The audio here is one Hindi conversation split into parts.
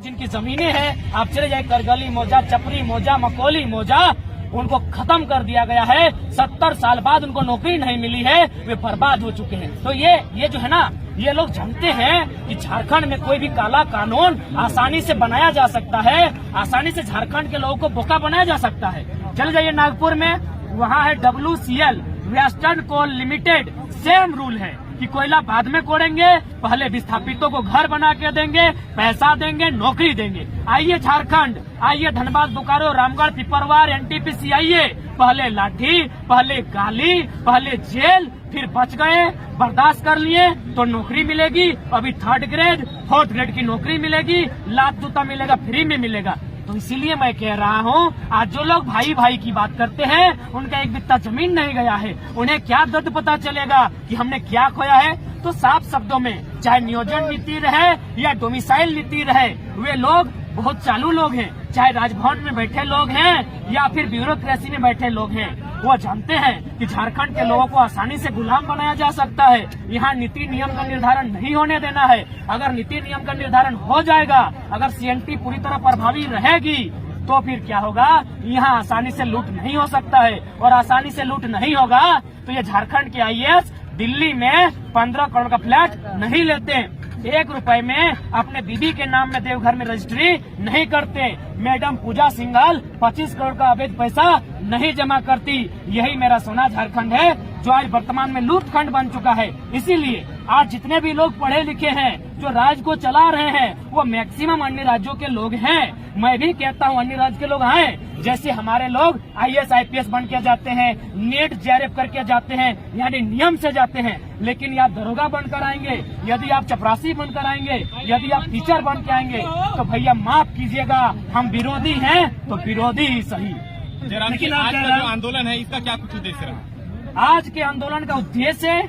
जिनकी जमीनें हैं, आप चले जाए करगली मौजा, चपरी मौजा, मकोली मौजा, उनको खत्म कर दिया गया है। 70 साल बाद उनको नौकरी नहीं मिली है, वे बर्बाद हो चुके हैं। तो ये जो है ना, ये लोग जानते हैं कि झारखंड में कोई भी काला कानून आसानी से बनाया जा सकता है, आसानी से झारखंड के लोगों को बोका बनाया जा सकता है। चल जाइए नागपुर में, वहाँ है WCL वेस्टर्न कोल लिमिटेड, सेम रूल है कि कोयला बाद में कोड़ेंगे, पहले विस्थापितों को घर बना के देंगे, पैसा देंगे, नौकरी देंगे। आइए झारखंड, आइए धनबाद, बोकारो, रामगढ़, पिपरवार, NTPC आइए, पहले लाठी, पहले गाली, पहले जेल, फिर बच गए, बर्दाश्त कर लिए तो नौकरी मिलेगी। अभी 3rd ग्रेड 4th ग्रेड की नौकरी मिलेगी, लात जूता मिलेगा, फ्री में मिलेगा। तो इसीलिए मैं कह रहा हूँ, आज जो लोग भाई भाई की बात करते हैं, उनका एक बित्ता जमीन नहीं गया है, उन्हें क्या दर्द पता चलेगा कि हमने क्या खोया है। तो साफ शब्दों में, चाहे नियोजन नीति रहे या डोमिसाइल नीति रहे, वे लोग बहुत चालू लोग हैं, चाहे राजभवन में बैठे लोग हैं या फिर ब्यूरोक्रेसी में बैठे लोग हैं, वो जानते हैं कि झारखंड के लोगों को आसानी से गुलाम बनाया जा सकता है। यहाँ नीति नियम का निर्धारण नहीं होने देना है। अगर नीति नियम का निर्धारण हो जाएगा, अगर CNT पूरी तरह प्रभावी रहेगी, तो फिर क्या होगा, यहाँ आसानी से लूट नहीं हो सकता है। और आसानी से लूट नहीं होगा तो ये झारखंड के IAS दिल्ली में 15 करोड़ का फ्लैट नहीं लेते, 1 रुपए में अपने बीबी के नाम में देवघर में रजिस्ट्री नहीं करते, मैडम पूजा सिंघल 25 करोड़ का अवैध पैसा नहीं जमा करती। यही मेरा सोना झारखंड है, जो आज वर्तमान में लूटखंड बन चुका है। इसीलिए आज जितने भी लोग पढ़े लिखे हैं, जो राज्य को चला रहे हैं, वो मैक्सिमम अन्य राज्यों के लोग हैं। मैं भी कहता हूँ अन्य राज्य के लोग आए, जैसे हमारे लोग IAS IPS बन के जाते हैं, नेट JRF करके जाते हैं, यानी नियम से जाते हैं। लेकिन आप दरोगा बनकर आएंगे, यदि आप चपरासी बनकर आएंगे, यदि आप टीचर बन के आएंगे, तो भैया माफ कीजिएगा, हम विरोधी हैं तो विरोधी ही सही। लेकिन आज का जो आंदोलन है, इसका क्या कुछ उद्देश्य रहा? आज के आंदोलन का उद्देश्य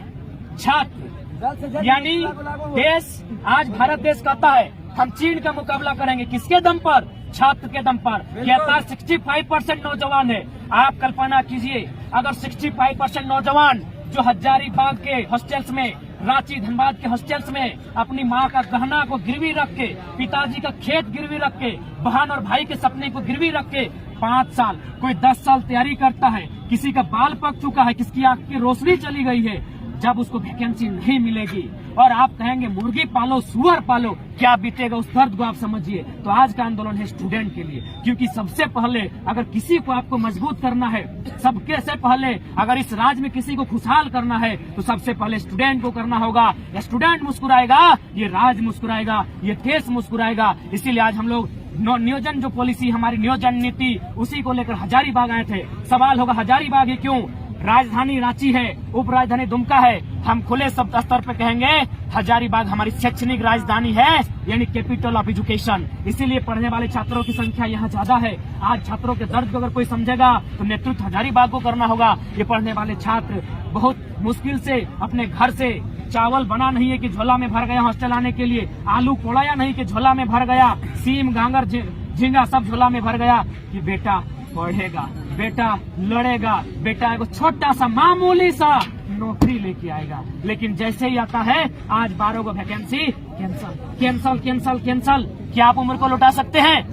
छात्र, यानी देश, आज भारत देश कहता है हम चीन का मुकाबला करेंगे, किसके दम पर? छात्र के दम पर। कहता 65% नौजवान है। आप कल्पना कीजिए, अगर 65% नौजवान जो हजारीबाग के हॉस्टल्स में, रांची धनबाद के हॉस्टल्स में अपनी माँ का गहना को गिरवी रख के, पिताजी का खेत गिरवी रख के, बहन और भाई के सपने को गिरवी रख के 5 साल, कोई 10 साल तैयारी करता है, किसी का बाल पक चुका है, किसकी आंख की रोशनी चली गई है, जब उसको वैकेंसी नहीं मिलेगी और आप कहेंगे मुर्गी पालो, सुअर पालो, क्या बीतेगा उस दर्द को आप समझिए। तो आज का आंदोलन है स्टूडेंट के लिए, क्योंकि सबसे पहले अगर किसी को आपको मजबूत करना है, सबके से पहले अगर इस राज्य में किसी को खुशहाल करना है, तो सबसे पहले स्टूडेंट को करना होगा। स्टूडेंट मुस्कुराएगा, ये राज्य मुस्कुराएगा, ये देश मुस्कुराएगा। इसीलिए आज हम लोग नियोजन, जो पॉलिसी हमारी नियोजन नीति, उसी को लेकर हजारीबाग आए थे। सवाल होगा हजारीबाग ही क्यों? राजधानी रांची है, उप राजधानी दुमका है। हम खुले शब्द स्तर पे कहेंगे हजारीबाग हमारी शैक्षणिक राजधानी है, यानी कैपिटल ऑफ एजुकेशन। इसीलिए पढ़ने वाले छात्रों की संख्या यहाँ ज्यादा है। आज छात्रों के दर्द को अगर कोई समझेगा तो नेतृत्व हजारीबाग को करना होगा। ये पढ़ने वाले छात्र बहुत मुश्किल से अपने घर से चावल बना नहीं है कि झोला में भर गया हॉस्टल आने के लिए, आलू पोड़ाया नहीं कि झोला में भर गया, सीम गांगर झींगा सब झोला में भर गया कि बेटा पढ़ेगा, बेटा लड़ेगा, बेटा एक छोटा सा मामूली सा नौकरी लेके आएगा। लेकिन जैसे ही आता है आज 12 को vacancy cancel cancel cancel cancel. क्या आप उम्र को लौटा सकते हैं?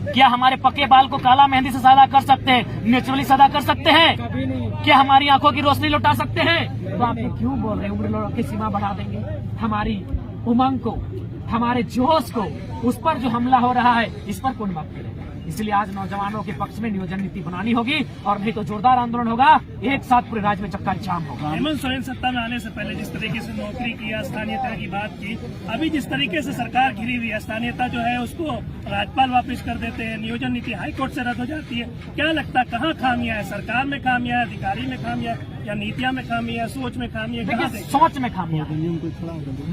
क्या हमारे पक्के बाल को काला मेहंदी से सादा कर सकते हैं, नेचुरली सादा कर सकते हैं? क्या हमारी आंखों की रोशनी लौटा सकते हैं? तो आप ये क्यों बोल रहे हैं उम्र की सीमा बढ़ा देंगे? हमारी उमंग को, हमारे जोश को, उस पर जो हमला हो रहा है, इस पर कौन बात करेगा? इसलिए आज नौजवानों के पक्ष में नियोजन नीति बनानी होगी, और नहीं तो जोरदार आंदोलन होगा, एक साथ पूरे राज्य में चक्का जाम होगा। हेमंत सोरेन सत्ता में आने से पहले जिस तरीके से नौकरी की, स्थानीयता की बात की, अभी जिस तरीके से सरकार घिरी हुई है, स्थानीयता जो है उसको राज्यपाल वापस कर देते हैं, नियोजन नीति हाईकोर्ट से रद्द हो जाती है। क्या लगता है कहाँ खामियां है? सरकार में खामियां है, अधिकारी में खामियां है, या नीतियां में खामियां है, सोच में खामियां है? सोच में खामियां।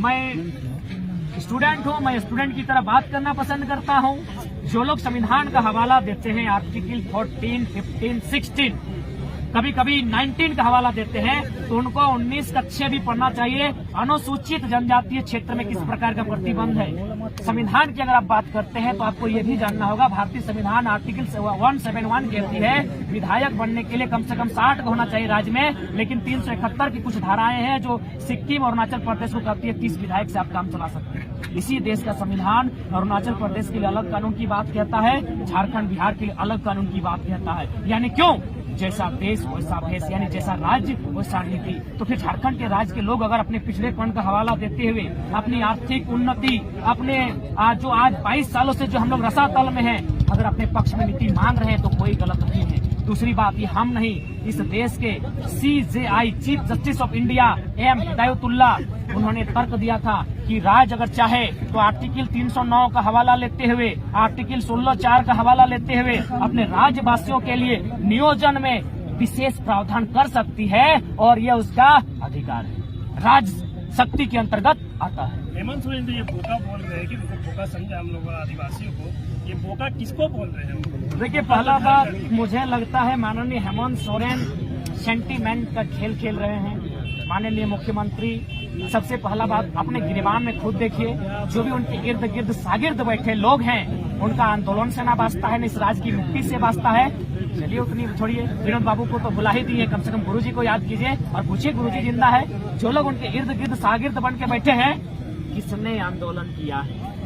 मैं स्टूडेंट हूँ, मैं स्टूडेंट की तरह बात करना पसंद करता हूँ। जो लोग संविधान का हवाला देते हैं, आर्टिकल 14, 15, 16, कभी कभी 19 का हवाला देते हैं, तो उनको 19 कक्षा भी पढ़ना चाहिए। अनुसूचित जनजातीय क्षेत्र में किस प्रकार का प्रतिबंध है। संविधान की अगर आप बात करते हैं तो आपको ये भी जानना होगा, भारतीय संविधान आर्टिकल 171 कहती है विधायक बनने के लिए कम से कम 60 का होना चाहिए राज्य में, लेकिन 371 की कुछ धाराएं हैं जो सिक्किम और अरुणाचल प्रदेश को कहती है 30 विधायक से आप काम चला सकते हैं। इसी देश का संविधान अरुणाचल प्रदेश के लिए अलग कानून की बात कहता है, झारखंड बिहार के लिए अलग कानून की बात कहता है। यानी क्यों? जैसा देश वैसा भेष, यानी जैसा राज्य वैसा नीति। तो फिर झारखंड के राज्य के लोग अगर अपने पिछड़ेपन का हवाला देते हुए अपनी आर्थिक उन्नति, अपने जो आज 22 सालों से जो हम लोग रसातल में हैं, अगर अपने पक्ष में नीति मांग रहे हैं तो कोई गलत नहीं है। दूसरी बात, ये हम नहीं, इस देश के CJI chief justice of India M Hidayatullah, उन्होंने तर्क दिया था कि राज्य अगर चाहे तो आर्टिकल 309 का हवाला लेते हुए, आर्टिकल 16(4) का हवाला लेते हुए अपने राज्यवासियों के लिए नियोजन में विशेष प्रावधान कर सकती है, और यह उसका अधिकार है, राज्य शक्ति के अंतर्गत आता है। हेमंत सोरेन तो ये बोका बोल रहे हैं कि बोका समझा हम लोग आदिवासियों को, ये बोका किसको बोल रहे हैं? देखिए, पहला बात मुझे लगता है माननीय हेमंत सोरेन सेंटीमेंट का खेल खेल रहे हैं। माननीय मुख्यमंत्री, सबसे पहला बात अपने गिरबान में खुद देखिए, जो भी उनके इर्द गिर्द शागिर्द बैठे लोग हैं, उनका आंदोलन से ना वास्ता है, न इस राज्य की मुक्ति से वास्ता है। चलिए उतनी छोड़िए, विनोद बाबू को तो बुला ही दिए, कम से कम गुरुजी को याद कीजिए और पूछिए गुरुजी जिंदा है। जो लोग उनके इर्द गिर्द शागिर्द बन के बैठे हैं, किसने आंदोलन किया है?